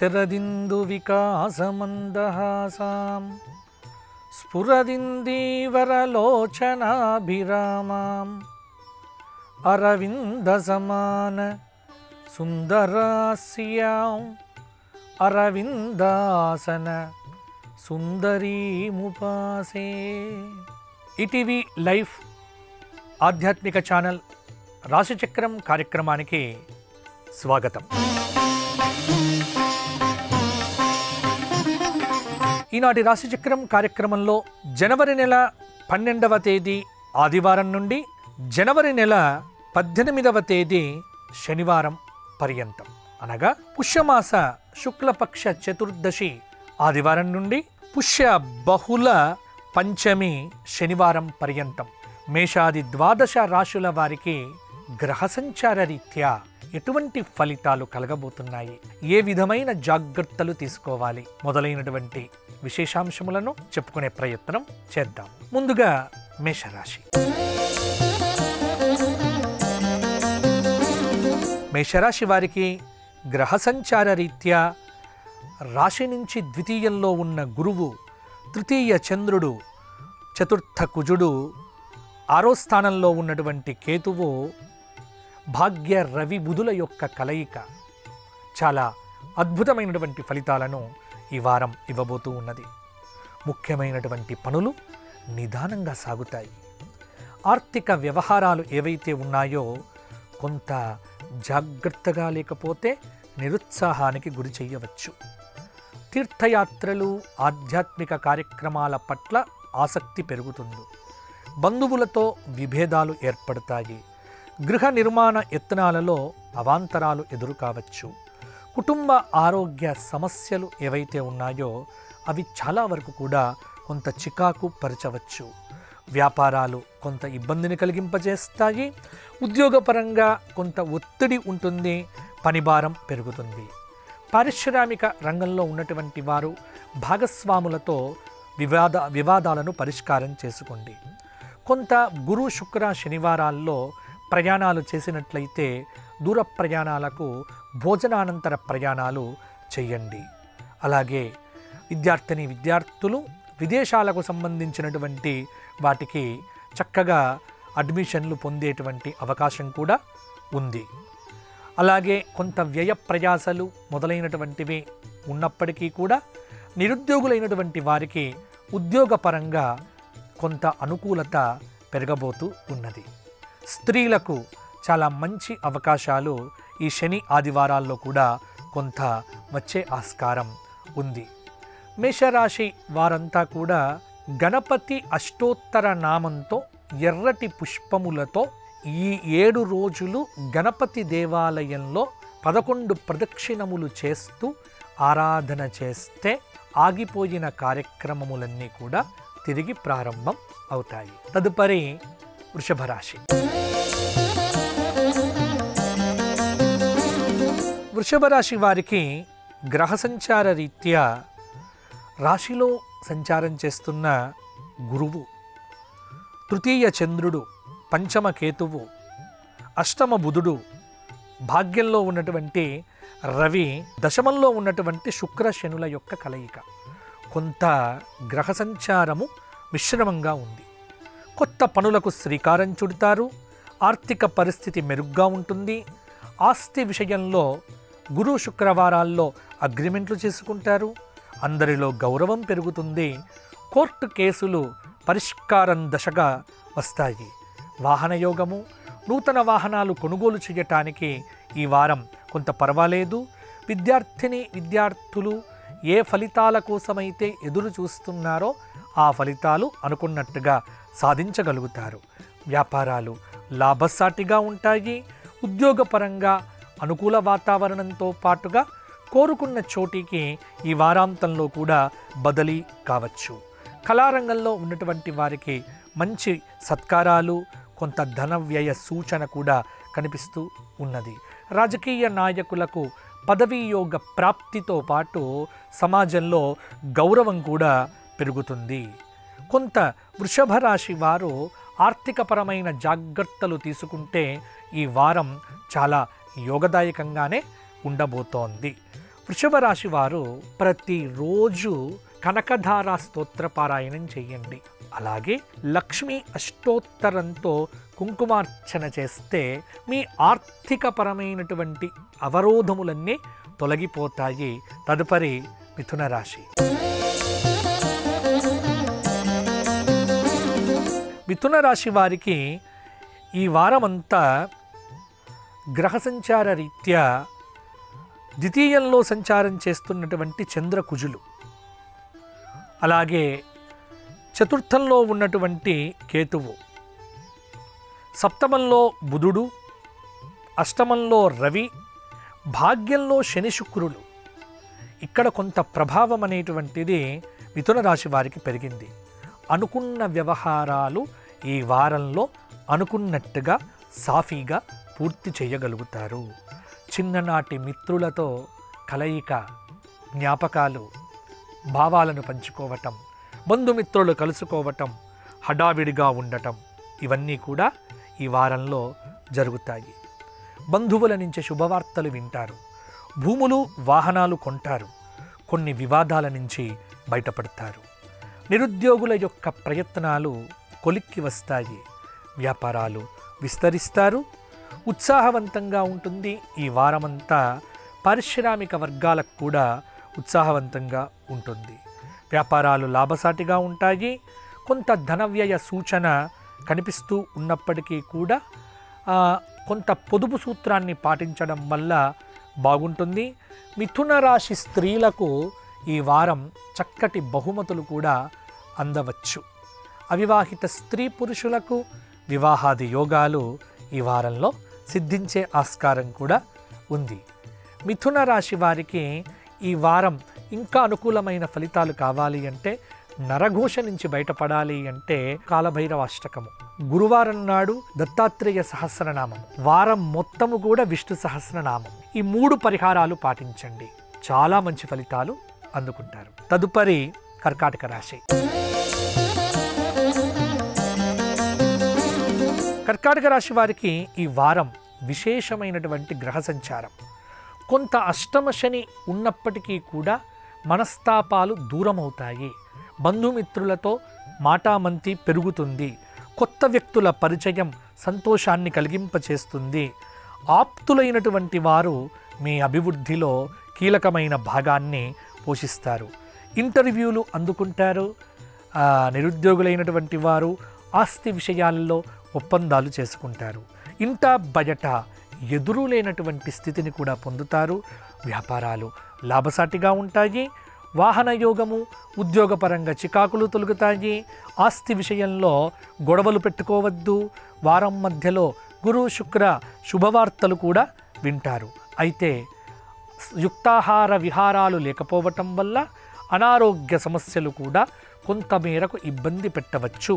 శరదిందు వికాసమందహాసాం స్ఫురదిందీవరలోచనాభిరామాం అరవింద సమాన సుందరాస్యాం అరవిందాసన సుందరీముపాసే. ETV life ఆధ్యాత్మిక channel రాశిచక్రం కార్యక్రమానికి స్వాగతం. ఈనాటి రాశిచక్రం కార్యక్రమంలో జనవరి నెల 12వ తేదీ ఆదివారం నుండి జనవరి నెల 18వ తేదీ శనివారం పర్యంతం, అనగా పుష్యమాస శుక్లపక్ష చతుర్దశి ఆదివారం నుండి పుష్య బహుళ పంచమి శనివారం పర్యంతం మేషాది 12 రాశుల వారికి గ్రహ సంచార రీత్యా ఎటువంటి ఫలితాలు కలగబోతున్నాయి, ఏ విధమైన జాగ్రత్తలు తీసుకోవాలి మొదలైనటువంటి విశేషాంశములను చెప్పుకునే ప్రయత్నం చేద్దాం. ముందుగా మేషరాశి. మేషరాశి వారికి గ్రహ సంచార రీత్యా రాశి నుంచి ద్వితీయంలో ఉన్న గురువు, తృతీయ చంద్రుడు, చతుర్థ కుజుడు, 6వ స్థానంలో ఉన్నటువంటి కేతువు, భాగ్య రవి బుధుల యొక్క కలయిక చాలా అద్భుతమైనటువంటి ఫలితాలను ఈ వారం ఇవ్వబోతూ ఉన్నది. ముఖ్యమైనటువంటి పనులు నిదానంగా సాగుతాయి. ఆర్థిక వ్యవహారాలు ఏవైతే ఉన్నాయో కొంత జాగ్రత్తగా లేకపోతే నిరుత్సాహానికి గురి చేయవచ్చు. తీర్థయాత్రలు, ఆధ్యాత్మిక కార్యక్రమాల పట్ల ఆసక్తి పెరుగుతుంది. బంధువులతో విభేదాలు ఏర్పడతాయి. గృహ నిర్మాణ యత్నాలలో అవాంతరాలు ఎదురు కావచ్చు. కుటుంబ ఆరోగ్య సమస్యలు ఏవైతే ఉన్నాయో అవి చాలా వరకు కూడా కొంత చికాకు పరచవచ్చు. వ్యాపారాలు కొంత ఇబ్బందిని కలిగింపజేస్తాయి. ఉద్యోగపరంగా కొంత ఒత్తిడి ఉంటుంది, పనిభారం పెరుగుతుంది. పారిశ్రామిక రంగంలో ఉన్నటువంటి వారు భాగస్వాములతో వివాదాలను పరిష్కారం చేసుకోండి. కొంత గురు శుక్ర శనివారాల్లో ప్రయాణాలు చేసినట్లయితే దూర ప్రయాణాలకు భోజనానంతర ప్రయాణాలు చేయండి. అలాగే విద్యార్థులు విదేశాలకు సంబంధించినటువంటి వాటికి చక్కగా అడ్మిషన్లు పొందేటువంటి అవకాశం కూడా ఉంది. అలాగే కొంత వ్యయ ప్రయాసలు మొదలైనటువంటివి ఉన్నప్పటికీ కూడా నిరుద్యోగులైనటువంటి వారికి ఉద్యోగపరంగా కొంత అనుకూలత పెరగబోతూ ఉన్నది. స్త్రీలకు చాలా మంచి అవకాశాలు ఈ శని ఆదివారాల్లో కూడా కొంత వచ్చే ఆస్కారం ఉంది. మేషరాశి వారంతా కూడా గణపతి అష్టోత్తర నామంతో ఎర్రటి పుష్పములతో ఈ 7 రోజులు గణపతి దేవాలయంలో 11 ప్రదక్షిణములు చేస్తూ ఆరాధన చేస్తే ఆగిపోయిన కార్యక్రమములన్నీ కూడా తిరిగి ప్రారంభం అవుతాయి. తదుపరి వృషభ రాశి. వృషభ రాశి వారికి గ్రహ సంచార రీత్యా రాశిలో సంచారం చేస్తున్న గురువు, తృతీయ చంద్రుడు, పంచమ కేతువు, అష్టమ బుధుడు, భాగ్యంలో ఉన్నటువంటి రవి, దశమంలో ఉన్నటువంటి శుక్ర శనుల యొక్క కలయిక, కొంత గ్రహ సంచారము మిశ్రమంగా ఉంది. కొత్త పనులకు శ్రీకారం చుడతారు. ఆర్థిక పరిస్థితి మెరుగ్గా ఉంటుంది. ఆస్తి విషయంలో గురు శుక్రవారాల్లో అగ్రిమెంట్లు చేసుకుంటారు. అందరిలో గౌరవం పెరుగుతుంది. కోర్టు కేసులు పరిష్కారం దశగా వస్తాయి. వాహన యోగము, నూతన వాహనాలు కొనుగోలు చేయటానికి ఈ వారం కొంత పర్వాలేదు. విద్యార్థులు ఏ ఫలితాల కోసమైతే ఎదురు చూస్తున్నారో ఆ ఫలితాలు అనుకున్నట్టుగా సాధించగలుగుతారు. వ్యాపారాలు లాభసాటిగా ఉంటాయి. ఉద్యోగపరంగా అనుకూల వాతావరణంతో పాటుగా కోరుకున్న చోటికి ఈ వారాంతంలో కూడా బదిలీ కావచ్చు. కళారంగంలో ఉన్నటువంటి వారికి మంచి సత్కారాలు, కొంత ధన వ్యయ సూచన కూడా కనిపిస్తూ ఉన్నది. రాజకీయ నాయకులకు పదవీ యోగ ప్రాప్తితో పాటు సమాజంలో గౌరవం కూడా పెరుగుతుంది. కొంత వృషభ రాశి వారు ఆర్థికపరమైన జాగ్రత్తలు తీసుకుంటే ఈ వారం చాలా యోగదాయకంగానే ఉండబోతోంది. వృషభ రాశి వారు ప్రతిరోజు కనకధార స్తోత్ర పారాయణం చెయ్యండి. అలాగే లక్ష్మీ అష్టోత్తరంతో కుంకుమార్చన చేస్తే మీ ఆర్థికపరమైనటువంటి అవరోధములన్నీ తొలగిపోతాయి. తదుపరి మిథున రాశి. మిథున రాశి వారికి ఈ వారమంతా గ్రహ సంచార రీత్యా ద్వితీయంలో సంచారం చేస్తున్నటువంటి చంద్రకుజులు, అలాగే చతుర్థంలో ఉన్నటువంటి కేతువు, సప్తమంలో బుధుడు, అష్టమంలో రవి, భాగ్యంలో శని శుక్రులు, ఇక్కడ కొంత ప్రభావం అనేటువంటిది మిథున రాశి వారికి పెరిగింది. అనుకున్న వ్యవహారాలు ఈ వారంలో అనుకున్నట్టుగా సాఫీగా పూర్తి చేయగలుగుతారు. చిన్ననాటి మిత్రులతో కలయిక, జ్ఞాపకాలు, భావాలను పంచుకోవటం, బంధుమిత్రులు కలుసుకోవటం, హడావిడిగా ఉండటం, ఇవన్నీ కూడా ఈ వారంలో జరుగుతాయి. బంధువుల నుంచి శుభవార్తలు వింటారు. భూములు, వాహనాలు కొంటారు. కొన్ని వివాదాల నుంచి బయటపడతారు. నిరుద్యోగుల యొక్క ప్రయత్నాలు కొలిక్కి వస్తాయి. వ్యాపారాలు విస్తరిస్తారు. ఉత్సాహవంతంగా ఉంటుంది. ఈ వారమంతా పారిశ్రామిక వర్గాలకు కూడా ఉత్సాహవంతంగా ఉంటుంది. వ్యాపారాలు లాభసాటిగా ఉంటాయి. కొంత ధనవ్యయ సూచన కనిపిస్తూ ఉన్నప్పటికీ కూడా కొంత పొదుపు సూత్రాన్ని పాటించడం వల్ల బాగుంటుంది. మిథున రాశి స్త్రీలకు ఈ వారం చక్కటి బహుమతులు కూడా అందవచ్చు. అవివాహిత స్త్రీ పురుషులకు వివాహాది యోగాలు ఈ వారంలో సిద్ధించే ఆస్కారం కూడా ఉంది. మిథున రాశి వారికి ఈ వారం ఇంకా అనుకూలమైన ఫలితాలు కావాలి అంటే, నరఘోష నుంచి బయటపడాలి అంటే కాలభైరవ అష్టకము, గురువారం నాడు దత్తాత్రేయ సహస్రనామం, వారం మొత్తము కూడా విష్ణు సహస్రనామం, ఈ 3 పరిహారాలు పాటించండి. చాలా మంచి ఫలితాలు అందుకుంటారు. తదుపరి కర్కాటక రాశి. కర్కాటక రాశి వారికి ఈ వారం విశేషమైనటువంటి గ్రహ సంచారం. కొంత అష్టమ శని ఉన్నప్పటికీ కూడా మనస్తాపాలు దూరమవుతాయి. బంధుమిత్రులతో మాటామంతి పెరుగుతుంది. కొత్త వ్యక్తుల పరిచయం సంతోషాన్ని కలిగింపచేస్తుంది. ఆప్తులైనటువంటి వారు మీ అభివృద్ధిలో కీలకమైన భాగాన్ని పోషిస్తారు. ఇంటర్వ్యూలు అందుకుంటారు. నిరుద్యోగులైనటువంటి వారు ఆస్తి విషయాల్లో ఒప్పందాలు చేసుకుంటారు. ఇంట బయట ఎదురు లేనటువంటి స్థితిని కూడా పొందుతారు. వ్యాపారాలు లాభసాటిగా ఉంటాయి. వాహన యోగము, ఉద్యోగపరంగా చికాకులు తొలగుతాయి. ఆస్తి విషయంలో గొడవలు పెట్టుకోవద్దు. వారం మధ్యలో గురు శుక్ర శుభవార్తలు కూడా వింటారు. అయితే యుక్తాహార విహారాలు లేకపోవటం వల్ల అనారోగ్య సమస్యలు కూడా కొంతమేరకు ఇబ్బంది పెట్టవచ్చు.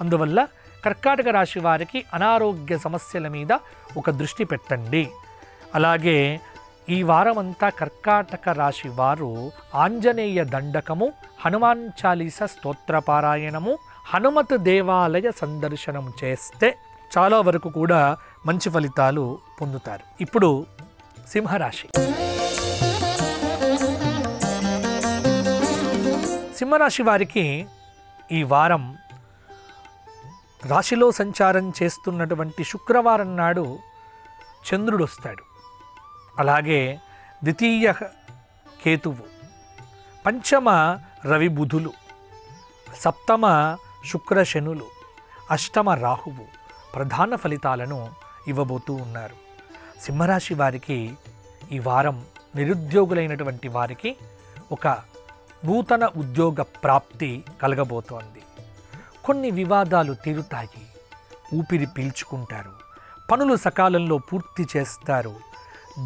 అందువల్ల కర్కాటక రాశి వారికి అనారోగ్య సమస్యల మీద ఒక దృష్టి పెట్టండి. అలాగే ఈ వారమంతా కర్కాటక రాశి వారు ఆంజనేయ దండకము, హనుమాన్ చాలీస స్తోత్రపారాయణము, హనుమత్ దేవాలయ సందర్శనం చేస్తే చాలా వరకు కూడా మంచి ఫలితాలు పొందుతారు. ఇప్పుడు సింహరాశి. సింహరాశి వారికి ఈ వారం రాశిలో సంచారం చేస్తున్నటువంటి శుక్రవారం నాడు చంద్రుడు వస్తాడు. అలాగే ద్వితీయ కేతువు, పంచమ రవి బుధులు, సప్తమ శుక్ర శనులు, అష్టమ రాహువు ప్రధాన ఫలితాలను ఇవ్వబోతూ ఉన్నారు. సింహరాశి వారికి ఈ వారం నిరుద్యోగులైనటువంటి వారికి ఒక నూతన ఉద్యోగ ప్రాప్తి కలగబోతోంది. కొన్ని వివాదాలు తీరుతాయి. ఊపిరి పీల్చుకుంటారు. పనులు సకాలంలో పూర్తి చేస్తారు.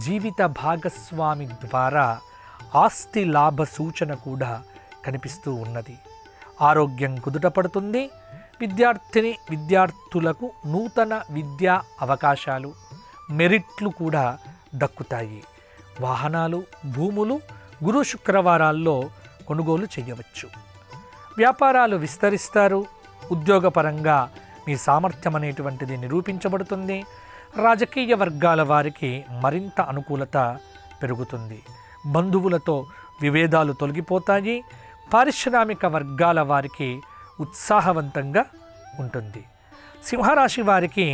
జీవిత భాగస్వామి ద్వారా ఆస్తి లాభ సూచన కూడా కనిపిస్తూ ఉన్నది. ఆరోగ్యం కుదుటపడుతుంది. విద్యార్థులకు నూతన విద్యా అవకాశాలు, మెరిట్లు కూడా దక్కుతాయి. వాహనాలు, భూములు గురు శుక్రవారాల్లో కొనుగోలు చేయవచ్చు. వ్యాపారాలు విస్తరిస్తారు. ఉద్యోగపరంగా మీ సామర్థ్యం అనేటువంటిది నిరూపించబడుతుంది. రాజకీయ వర్గాల వారికి మరింత అనుకూలత పెరుగుతుంది. బంధువులతో విభేదాలు తొలగిపోతాయి. పారిశ్రామిక వర్గాల వారికి ఉత్సాహవంతంగా ఉంటుంది. సింహరాశి వారికి,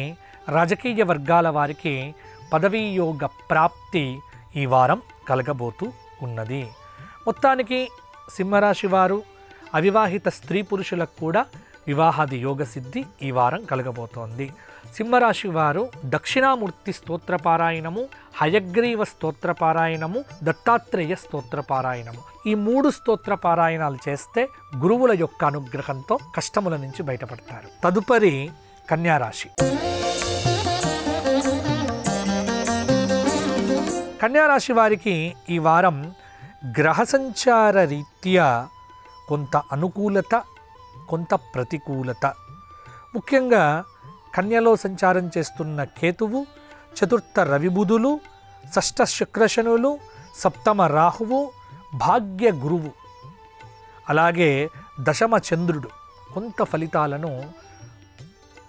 రాజకీయ వర్గాల వారికి పదవీ యోగ ప్రాప్తి ఈ వారం కలగబోతూ ఉన్నది. మొత్తానికి సింహరాశి వారు, అవివాహిత స్త్రీ పురుషులకు కూడా వివాహాది యోగ సిద్ధి ఈ వారం కలగబోతోంది. సింహరాశి వారు దక్షిణామూర్తి స్తోత్రపారాయణము, హయగ్రీవ స్తోత్రపారాయణము, దత్తాత్రేయ స్తోత్రపారాయణము, ఈ 3 స్తోత్రపారాయణాలు చేస్తే గురువుల యొక్క అనుగ్రహంతో కష్టముల నుంచి బయటపడతారు. తదుపరి కన్యారాశి. కన్యారాశి వారికి ఈ వారం గ్రహ సంచార రీత్యా కొంత అనుకూలత, కొంత ప్రతికూలత. ముఖ్యంగా కన్యలో సంచారం చేస్తున్న కేతువు, చతుర్థ రవిబుధులు, షష్ఠ శుక్రశనులు, సప్తమ రాహువు, భాగ్య గురువు, అలాగే దశమ చంద్రుడు కొంత ఫలితాలను,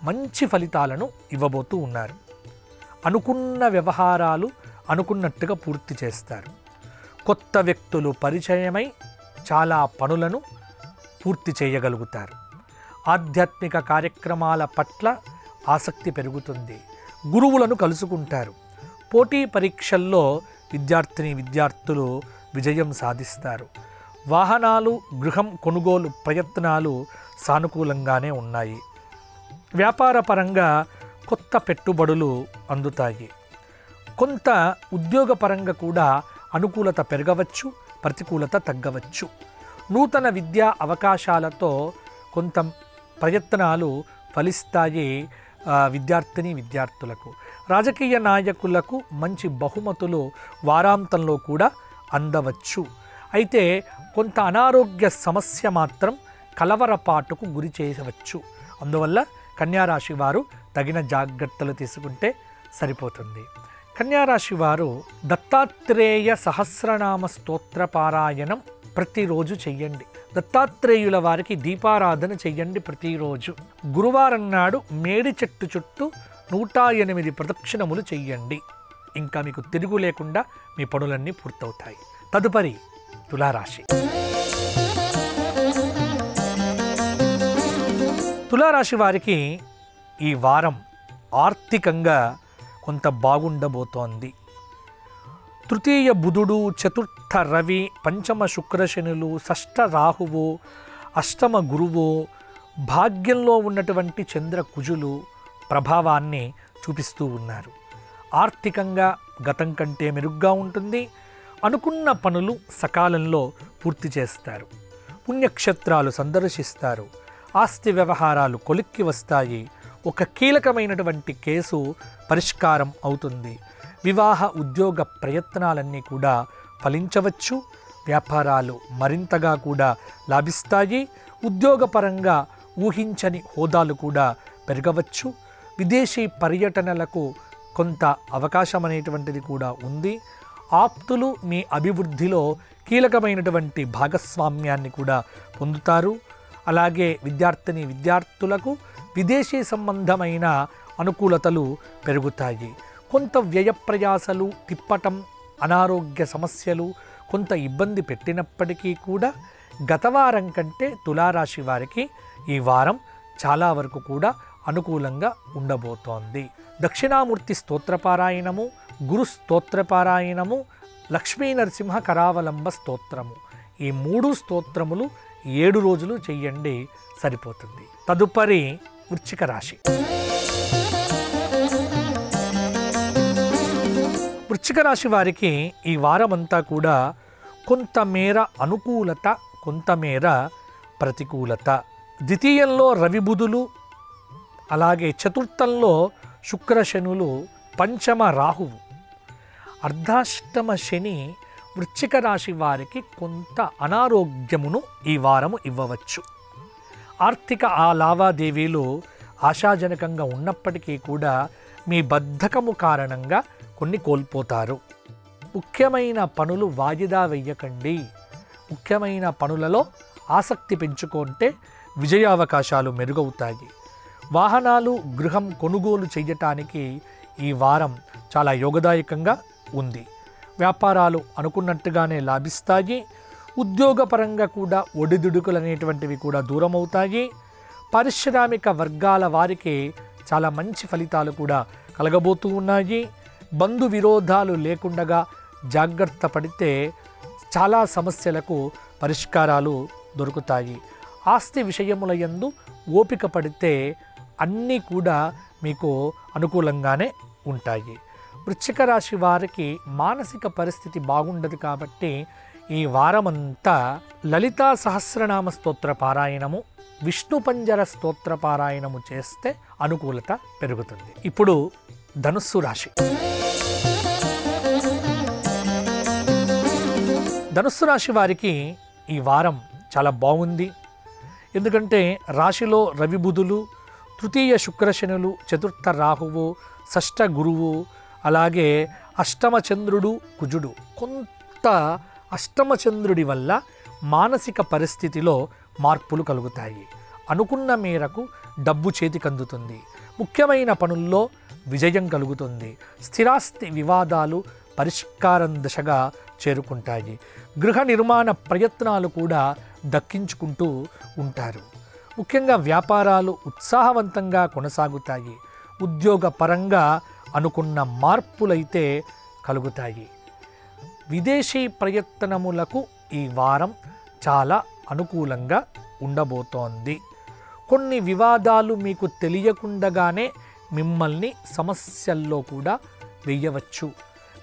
మంచి ఫలితాలను ఇవ్వబోతూ ఉన్నారు. అనుకున్న వ్యవహారాలు అనుకున్నట్టుగా పూర్తి చేస్తారు. కొత్త వ్యక్తులు పరిచయమై చాలా పనులను పూర్తి చేయగలుగుతారు. ఆధ్యాత్మిక కార్యక్రమాల పట్ల ఆసక్తి పెరుగుతుంది. గురువులను కలుసుకుంటారు. పోటీ పరీక్షల్లో విద్యార్థులు విజయం సాధిస్తారు. వాహనాలు, గృహం కొనుగోలు ప్రయత్నాలు సానుకూలంగానే ఉన్నాయి. వ్యాపార పరంగా కొత్త పెట్టుబడులు అందుతాయి. కొంత ఉద్యోగపరంగా కూడా అనుకూలత పెరగవచ్చు, ప్రతికూలత తగ్గవచ్చు. నూతన విద్యా అవకాశాలతో కొంత ప్రయత్నాలు ఫలిస్తాయి. విద్యార్థులకు, రాజకీయ నాయకులకు మంచి బహుమతులు వారాంతంలో కూడా అందవచ్చు. అయితే కొంత అనారోగ్య సమస్య మాత్రం కలవరపాటుకు గురి చేయవచ్చు. అందువల్ల కన్యారాశి వారు తగిన జాగ్రత్తలు తీసుకుంటే సరిపోతుంది. కన్యారాశి వారు దత్తాత్రేయ సహస్రనామ స్తోత్ర పారాయణం ప్రతిరోజు చెయ్యండి. దత్తాత్రేయుల వారికి దీపారాధన చెయ్యండి ప్రతిరోజు. గురువారం నాడు మేడి చెట్టు చుట్టూ 108 ప్రదక్షిణములు చెయ్యండి. ఇంకా మీకు తిరుగు లేకుండా మీ పనులన్నీ పూర్తవుతాయి. తదుపరి తులారాశి. తులారాశి వారికి ఈ వారం ఆర్థికంగా కొంత బాగుండబోతోంది. తృతీయ బుధుడు, చతుర్థ రవి, పంచమ శుక్రశనులు, షష్ఠ రాహువు, అష్టమ గురువు, భాగ్యంలో ఉన్నటువంటి చంద్ర కుజులు ప్రభావాన్ని చూపిస్తూ ఉన్నారు. ఆర్థికంగా గతం కంటే మెరుగ్గా ఉంటుంది. అనుకున్న పనులు సకాలంలో పూర్తి చేస్తారు. పుణ్యక్షేత్రాలు సందర్శిస్తారు. ఆస్తి వ్యవహారాలు కొలిక్కి వస్తాయి. ఒక కీలకమైనటువంటి కేసు పరిష్కారం అవుతుంది. వివాహ ఉద్యోగ ప్రయత్నాలన్నీ కూడా ఫలించవచ్చు. వ్యాపారాలు మరింతగా కూడా లాభిస్తాయి. ఉద్యోగపరంగా ఊహించని హోదాలు కూడా పెరగవచ్చు. విదేశీ పర్యటనలకు కొంత అవకాశం అనేటువంటిది కూడా ఉంది. ఆప్తులు మీ అభివృద్ధిలో కీలకమైనటువంటి భాగస్వామ్యాన్ని కూడా పొందుతారు. అలాగే విద్యార్థులకు విదేశీ సంబంధమైన అనుకూలతలు పెరుగుతాయి. కొంత వ్యయ ప్రయాసలు, తిప్పటం, అనారోగ్య సమస్యలు కొంత ఇబ్బంది పెట్టినప్పటికీ కూడా గత వారం కంటే తులారాశి వారికి ఈ వారం చాలా వరకు కూడా అనుకూలంగా ఉండబోతోంది. దక్షిణామూర్తి స్తోత్రపారాయణము, గురు స్తోత్రపారాయణము, లక్ష్మీ నరసింహ కరావలంబ స్తోత్రము, ఈ 3 స్తోత్రములు 7 రోజులు చెయ్యండి, సరిపోతుంది. తదుపరి వృశ్చిక రాశి. వృశ్చిక రాశి వారికి ఈ వారమంతా కూడా కొంతమేర అనుకూలత, కొంతమేర ప్రతికూలత. ద్వితీయంలో రవి బుధులు, అలాగే చతుర్థంలో శుక్రశనులు, పంచమ రాహువు, అర్ధాష్టమ శని వృశ్చిక రాశి వారికి కొంత అనారోగ్యమును ఈ వారము ఇవ్వవచ్చు. ఆర్థిక లావాదేవీలు ఆశాజనకంగా ఉన్నప్పటికీ కూడా మీ బద్ధకము కారణంగా కొన్ని కోల్పోతారు. ముఖ్యమైన పనులు వాయిదా వేయకండి. ముఖ్యమైన పనులలో ఆసక్తి పెంచుకుంటే విజయావకాశాలు మెరుగవుతాయి. వాహనాలు, గృహం కొనుగోలు చేయటానికి ఈ వారం చాలా యోగదాయకంగా ఉంది. వ్యాపారాలు అనుకున్నట్టుగానే లాభిస్తాయి. ఉద్యోగపరంగా కూడా ఒడిదుడుకులు అనేటువంటివి కూడా దూరం అవుతాయి. పారిశ్రామిక వర్గాల వారికి చాలా మంచి ఫలితాలు కూడా కలగబోతూ ఉన్నాయి. బంధు విరోధాలు లేకుండా జాగ్రత్త పడితే చాలా సమస్యలకు పరిష్కారాలు దొరుకుతాయి. ఆస్తి విషయముల యందు ఓపిక పడితే అన్నీ కూడా మీకు అనుకూలంగానే ఉంటాయి. వృశ్చిక రాశి వారికి మానసిక పరిస్థితి బాగుండదు కాబట్టి ఈ వారమంతా లలితా సహస్రనామ స్తోత్ర పారాయణము, విష్ణు పంజర స్తోత్ర పారాయణము చేస్తే అనుకూలత పెరుగుతుంది. ఇప్పుడు ధనుస్సు రాశి. ధనుస్సు రాశి వారికి ఈ వారం చాలా బాగుంది. ఎందుకంటే రాశిలో రవి బుధులు, తృతీయ శుక్రశనులు, చతుర్థ రాహువు, షష్ఠ గురువు, అలాగే అష్టమ చంద్రుడు కుజుడు. కొంత అష్టమ చంద్రుడి వల్ల మానసిక పరిస్థితిలో మార్పులు కలుగుతాయి. అనుకున్న మేరకు డబ్బు చేతికందుతుంది. ముఖ్యమైన పనుల్లో విజయం కలుగుతుంది. స్థిరాస్తి వివాదాలు పరిష్కారం దశగా చేరుకుంటాయి. గృహ నిర్మాణ ప్రయత్నాలు కూడా దక్కించుకుంటూ ఉంటారు. ముఖ్యంగా వ్యాపారాలు ఉత్సాహవంతంగా కొనసాగుతాయి. ఉద్యోగ పరంగా అనుకున్న మార్పులైతే కలుగుతాయి. విదేశీ ప్రయత్నములకు ఈ వారం చాలా అనుకూలంగా ఉండబోతోంది. కొన్ని వివాదాలు మీకు తెలియకుండానే మిమ్మల్ని సమస్యల్లో కూడా వేయవచ్చు.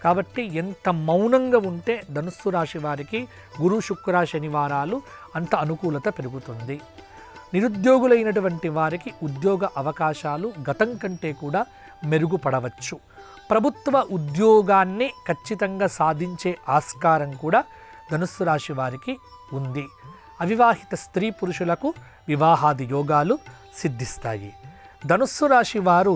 కాబట్టి ఎంత మౌనంగా ఉంటే ధనుస్సు రాశి వారికి గురు శుక్ర శనివారాలు అంత అనుకూలత పెరుగుతుంది. నిరుద్యోగులైనటువంటి వారికి ఉద్యోగ అవకాశాలు గతం కంటే కూడా మెరుగుపడవచ్చు. ప్రభుత్వ ఉద్యోగాన్ని ఖచ్చితంగా సాధించే ఆస్కారం కూడా ధనుస్సు రాశి వారికి ఉంది. అవివాహిత స్త్రీ పురుషులకు వివాహాది యోగాలు సిద్ధిస్తాయి. ధనుస్సు రాశి వారు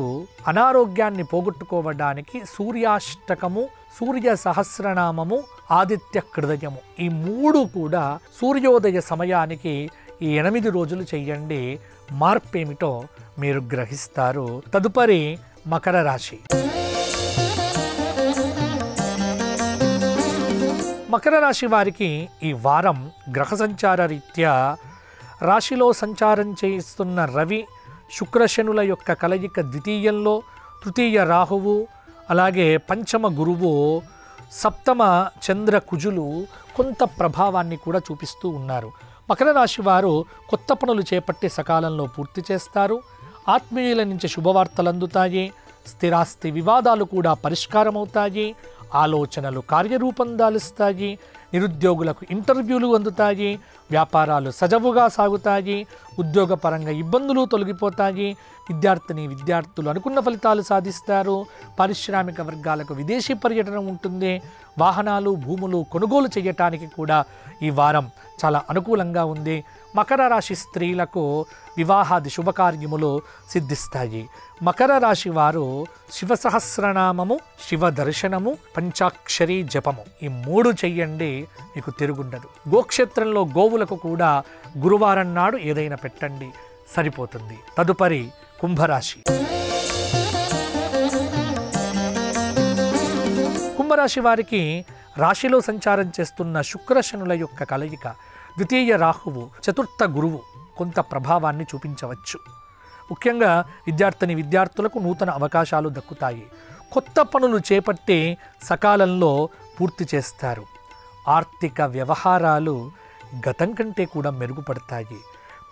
అనారోగ్యాన్ని పోగొట్టుకోవడానికి సూర్యాష్టకము, సూర్య సహస్రనామము, ఆదిత్య హృదయము ఈ మూడు కూడా సూర్యోదయ సమయానికి ఈ 8 రోజులు చెయ్యండి. మార్పేమిటో మీరు గ్రహిస్తారు. తదుపరి మకర రాశి. మకర రాశి వారికి ఈ వారం గ్రహ సంచార రీత్యా రాశిలో సంచారం చేస్తున్న రవి శుక్రశనుల యొక్క కలయిక ద్వితీయంలో, తృతీయ రాహువు, అలాగే పంచమ గురువు, సప్తమ చంద్ర కుజులు కొంత ప్రభావాన్ని కూడా చూపిస్తూ ఉన్నారు. మకర రాశి వారు కొత్త పనులు చేపట్టి సకాలంలో పూర్తి చేస్తారు. ఆత్మీయుల నుంచి శుభవార్తలు అందుతాయి. స్థిరాస్తి వివాదాలు కూడా పరిష్కారం అవుతాయి. ఆలోచనలు కార్యరూపం దాలుస్తాయి. నిరుద్యోగులకు ఇంటర్వ్యూలు అందుతాయి. వ్యాపారాలు సజావుగా సాగుతాయి. ఉద్యోగపరంగా ఇబ్బందులు తొలగిపోతాయి. విద్యార్థులు అనుకున్న ఫలితాలు సాధిస్తారు. పారిశ్రామిక వర్గాలకు విదేశీ పర్యటన ఉంటుంది. వాహనాలు, భూములు కొనుగోలు చేయటానికి కూడా ఈ వారం చాలా అనుకూలంగా ఉంది. మకర రాశి స్త్రీలకు వివాహాది శుభకార్యములు సిద్ధిస్తాయి. మకర రాశి వారు శివ సహస్రనామము, శివ దర్శనము, పంచాక్షరి జపము ఈ 3 చెయ్యండి, మీకు తిరుగుండదు. గోక్షేత్రంలో గోవులకు కూడా గురువారం నాడు ఏదైనా పెట్టండి, సరిపోతుంది. తదుపరి కుంభరాశి. కుంభరాశి వారికి రాశిలో సంచారం చేస్తున్న శుక్రశనుల యొక్క కలయిక, ద్వితీయ రాహువు, చతుర్థ గురువు కొంత ప్రభావాన్ని చూపించవచ్చు. ముఖ్యంగా విద్యార్థులకు నూతన అవకాశాలు దక్కుతాయి. కొత్త పనులు చేపట్టి సకాలంలో పూర్తి చేస్తారు. ఆర్థిక వ్యవహారాలు గతం కంటే కూడా మెరుగుపడతాయి.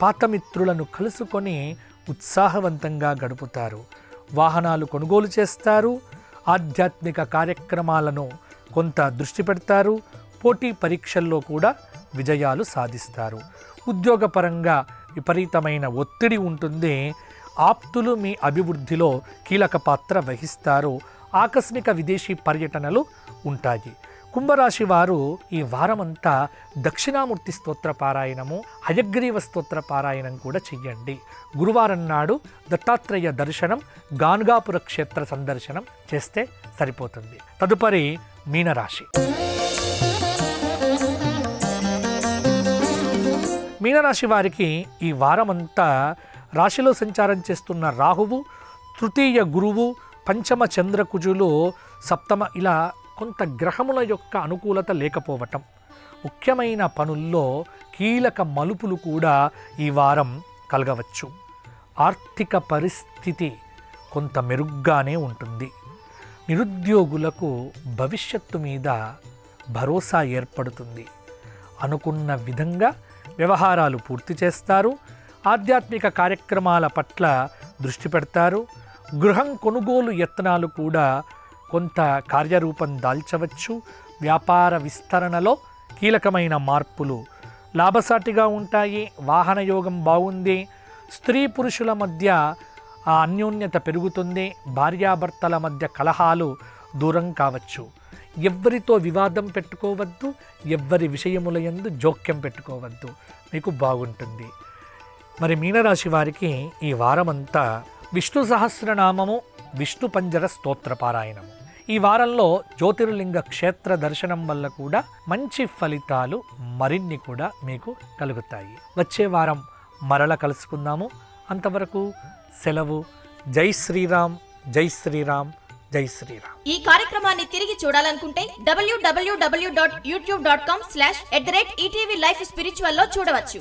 పాత మిత్రులను కలుసుకొని ఉత్సాహవంతంగా గడుపుతారు. వాహనాలు కొనుగోలు చేస్తారు. ఆధ్యాత్మిక కార్యక్రమాలను కొంత దృష్టి పెడతారు. పోటీ పరీక్షల్లో కూడా విజయాలు సాధిస్తారు. ఉద్యోగపరంగా విపరీతమైన ఒత్తిడి ఉంటుంది. ఆప్తులు మీ అభివృద్ధిలో కీలక పాత్ర వహిస్తారు. ఆకస్మిక విదేశీ పర్యటనలు ఉంటాయి. కుంభరాశి వారు ఈ వారమంతా దక్షిణామూర్తి స్తోత్ర పారాయణము, హయగ్రీవ స్తోత్ర పారాయణం కూడా చెయ్యండి. గురువారం నాడు దత్తాత్రేయ దర్శనం, గాన్గాపుర క్షేత్ర సందర్శనం చేస్తే సరిపోతుంది. తదుపరి మీనరాశి. మీనరాశి వారికి ఈ వారమంతా రాశిలో సంచారం చేస్తున్న రాహువు, తృతీయ గురువు, పంచమ చంద్రకుజులు, సప్తమ ఇలా కొంత గ్రహముల యొక్క అనుకూలత లేకపోవటం, ముఖ్యమైన పనుల్లో కీలక మలుపులు కూడా ఈ వారం కలగవచ్చు. ఆర్థిక పరిస్థితి కొంత మెరుగ్గానే ఉంటుంది. నిరుద్యోగులకు భవిష్యత్తు మీద భరోసా ఏర్పడుతుంది. అనుకున్న విధంగా వ్యవహారాలు పూర్తి చేస్తారు. ఆధ్యాత్మిక కార్యక్రమాల పట్ల దృష్టి పెడతారు. గృహం కొనుగోలు యత్నాలు కూడా కొంత కార్యరూపం దాల్చవచ్చు. వ్యాపార విస్తరణలో కీలకమైన మార్పులు లాభసాటిగా ఉంటాయి. వాహన యోగం బాగుంది. స్త్రీ పురుషుల మధ్య ఆ అన్యోన్యత పెరుగుతుంది. భార్యాభర్తల మధ్య కలహాలు దూరం కావచ్చు. ఎవ్వరితో వివాదం పెట్టుకోవద్దు. ఎవ్వరి విషయముల యందు జోక్యం పెట్టుకోవద్దు. మీకు బాగుంటుంది. మరి మీనరాశి వారికి ఈ వారమంతా విష్ణు సహస్రనామము, విష్ణు పంజర స్తోత్ర పారాయణము. ఈ వారంలో జ్యోతిర్లింగ క్షేత్ర దర్శనం వల్ల కూడా మంచి ఫలితాలు మరిన్ని కూడా మీకు కలుగుతాయి. వచ్చే వారం మరల కలుసుకుందాము. అంతవరకు సెలవు. జై శ్రీరామ్, జై శ్రీరామ్, జై శ్రీరామ్. ఈ కార్యక్రమాన్ని తిరిగి చూడాలనుకుంటే www.youtube.com/ETV Life Spiritual లో చూడవచ్చు.